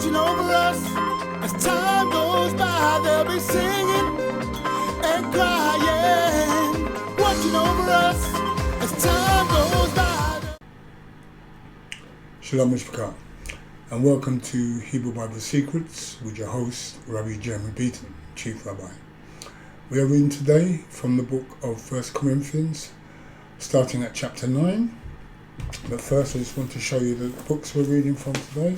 watching over us. As time goes by, they'll be singing and crying, watching over us. As time goes by. Shalom Mishpachah, and welcome to Hebrew Bible Secrets with your host, Rabbi Jeremy Beaton, Chief Rabbi. We are reading today from the book of 1 Corinthians, starting at chapter 9. But first I just want to show you the books we're reading from today.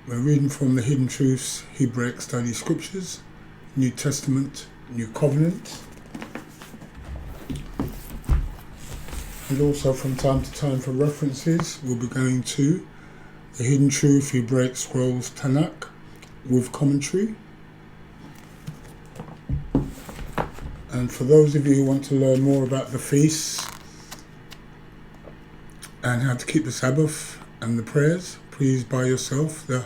We're reading from the Hidden Truths Hebraic Study Scriptures, New Testament, New Covenant, and also from time to time for references we'll be going to the Hidden Truth Hebraic Scrolls Tanakh with commentary. And for those of you who want to learn more about the feasts and how to keep the Sabbath and the prayers, please buy yourself the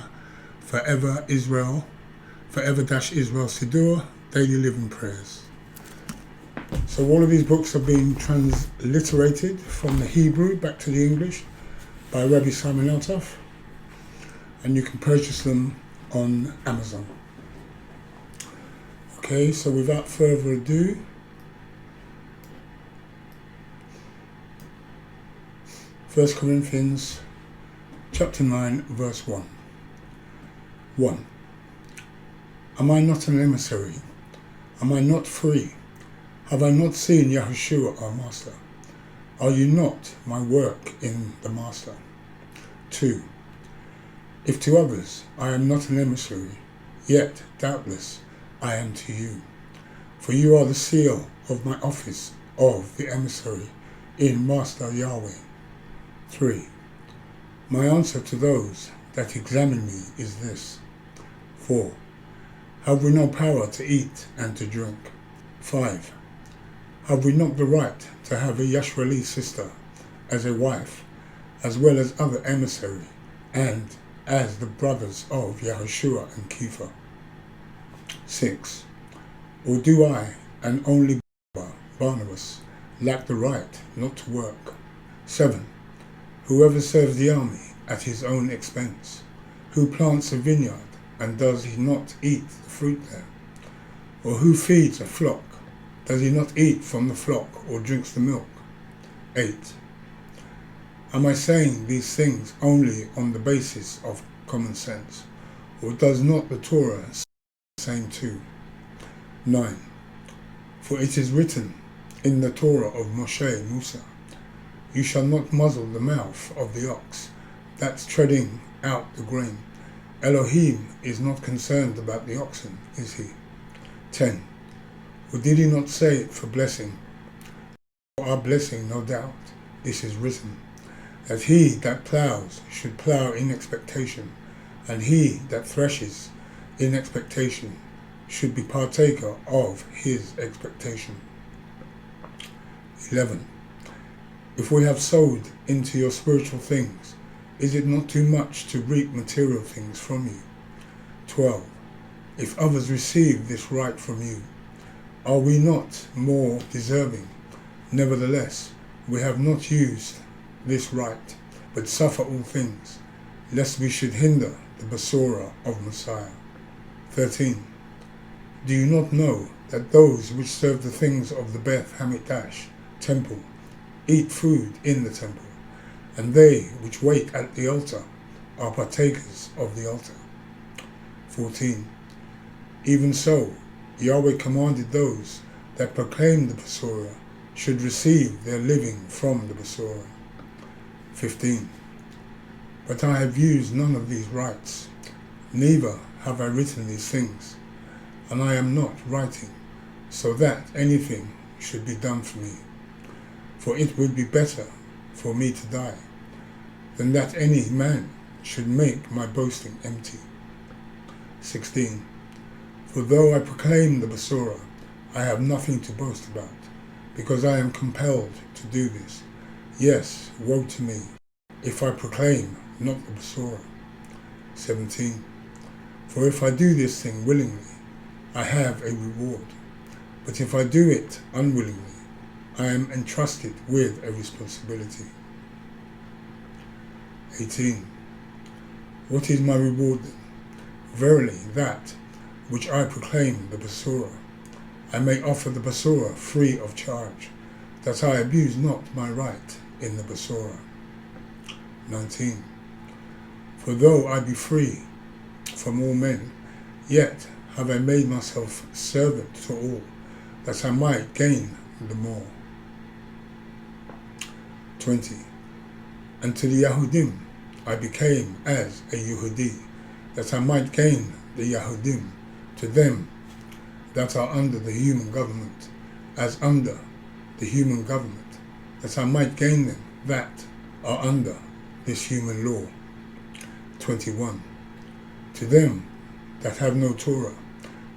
Forever-Israel Siddur Daily Living Prayers. So all of these books are being transliterated from the Hebrew back to the English by Rabbi Simon Altaf, and you can purchase them on Amazon. Okay, so without further ado, First Corinthians chapter 9 verse 1. 1. Am I not an emissary? Am I not free? Have I not seen Yahushua our Master? Are you not my work in the Master? 2. If to others I am not an emissary, yet doubtless I am to you, for you are the seal of my office of the emissary in Master Yahweh. 3. My answer to those that examine me is this. 4. Have we no power to eat and to drink? 5. Have we not the right to have a Yashreali sister as a wife, as well as other emissary, and as the brothers of Yahushua and Kepha? 6. Or do I, and only Barnabas, lack the right not to work? 7. Whoever serves the army at his own expense, who plants a vineyard, and does he not eat the fruit there? Or who feeds a flock, does he not eat from the flock or drinks the milk? 8. Am I saying these things only on the basis of common sense, or does not the Torah say the same too? 9. For it is written in the Torah of Moshe Musa, you shall not muzzle the mouth of the ox that's treading out the grain. Elohim is not concerned about the oxen, is he? 10. Or did he not say it for blessing? For our blessing, no doubt, this is written, that he that ploughs should plough in expectation, and he that threshes in expectation should be partaker of his expectation. 11. If we have sowed into your spiritual things, is it not too much to reap material things from you? 12. If others receive this right from you, are we not more deserving? Nevertheless, we have not used this right, but suffer all things, lest we should hinder the Besorah of Messiah. 13. Do you not know that those which serve the things of the Beth Hamikdash temple eat food in the temple, and they which wait at the altar are partakers of the altar? 14. Even so, Yahweh commanded those that proclaim the Besorah should receive their living from the Besorah. 15. But I have used none of these rights, neither have I written these things, and I am not writing, so that anything should be done for me. For it would be better for me to die, than that any man should make my boasting empty. 16. For though I proclaim the Besorah, I have nothing to boast about, because I am compelled to do this. Yes, woe to me, if I proclaim not the Besorah. 17. For if I do this thing willingly, I have a reward, but if I do it unwillingly, I am entrusted with a responsibility. 18. What is my reward then? Verily, that which I proclaim, the Besorah. I may offer the Besorah free of charge, that I abuse not my right in the Besorah. 19. For though I be free from all men, yet have I made myself servant to all, that I might gain the more. 20. And to the Yahudim I became as a Yehudi, that I might gain the Yahudim, to them that are under the human government, as under the human government, that I might gain them that are under this human law. 21. To them that have no Torah,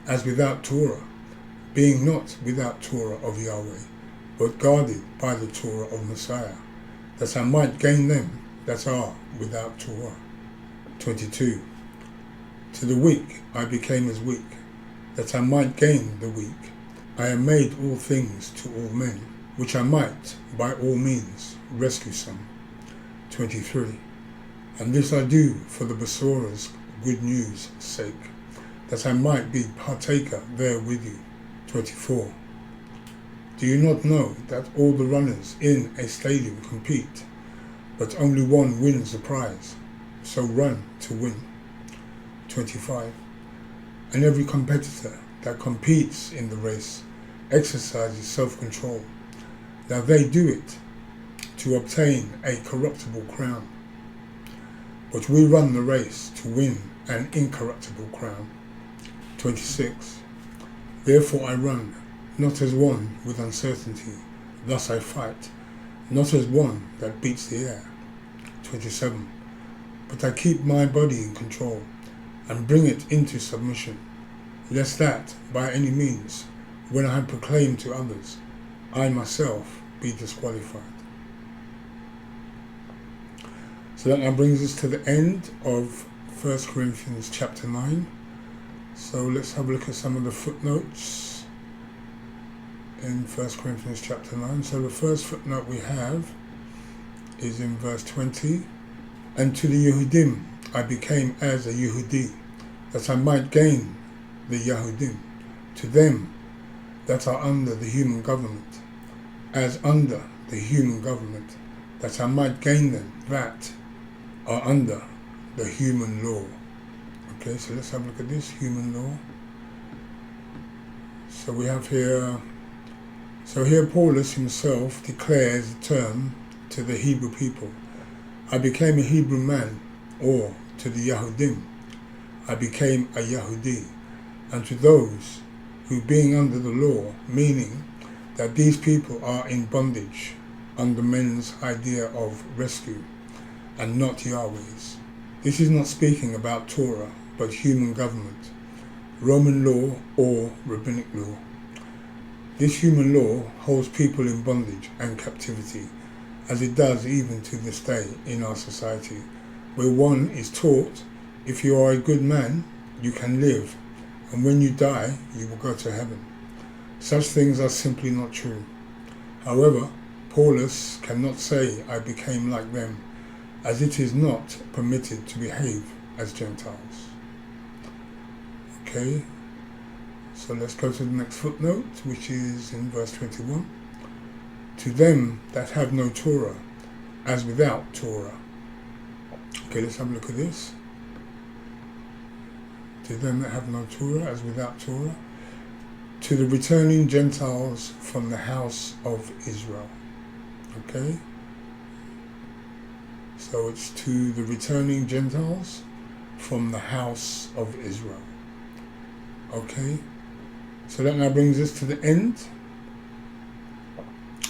as without Torah, being not without Torah of Yahweh, but guarded by the Torah of Messiah, that I might gain them that are without Torah. 22. To the weak I became as weak, that I might gain the weak. I am made all things to all men, which I might by all means rescue some. 23. And this I do for the Besorah's good news' sake, that I might be partaker there with you. 24. Do you not know that all the runners in a stadium compete, but only one wins the prize? So run to win. 25. And every competitor that competes in the race exercises self-control. Now they do it to obtain a corruptible crown, but we run the race to win an incorruptible crown. 26. Therefore I run, not as one with uncertainty, thus I fight, not as one that beats the air. 27. But I keep my body in control, and bring it into submission, lest that, by any means, when I proclaim to others, I myself be disqualified. So that now brings us to the end of 1 Corinthians chapter 9. So let's have a look at some of the footnotes in 1 Corinthians chapter 9. So the first footnote we have is in verse 20. And to the Yehudim I became as a Yehudi, that I might gain the Yahudim, to them that are under the human government, as under the human government, that I might gain them that are under the human law. Okay, so let's have a look at this, human law. So we have here, Paulus himself declares the term to the Hebrew people. I became a Hebrew man, or to the Yahudim, I became a Yahudi, and to those who being under the law, meaning that these people are in bondage under men's idea of rescue, and not Yahweh's. This is not speaking about Torah, but human government, Roman law or rabbinic law. This human law holds people in bondage and captivity, as it does even to this day in our society, where one is taught, if you are a good man, you can live, and when you die, you will go to heaven. Such things are simply not true. However, Paulus cannot say, I became like them, as it is not permitted to behave as Gentiles. Okay, so let's go to the next footnote, which is in verse 21. To them that have no Torah, as without Torah. Okay, let's have a look at this. To them that have no Torah, as without Torah. To the returning Gentiles from the house of Israel. Okay? So it's to the returning Gentiles from the house of Israel. Okay? So that now brings us to the end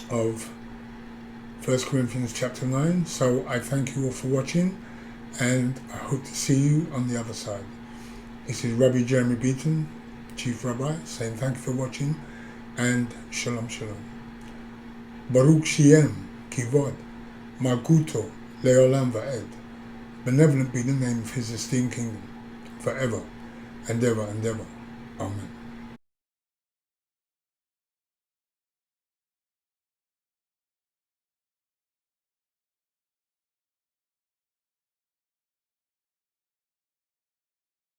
of 1 Corinthians chapter 9. So I thank you all for watching, and I hope to see you on the other side. This is Rabbi Jeremy Beaton, Chief Rabbi, saying thank you for watching, and Shalom Shalom. Baruch Shem Kivod Malkuto Leolam Va'ed. Benevolent be the name of his esteemed kingdom, forever and ever and ever. Amen.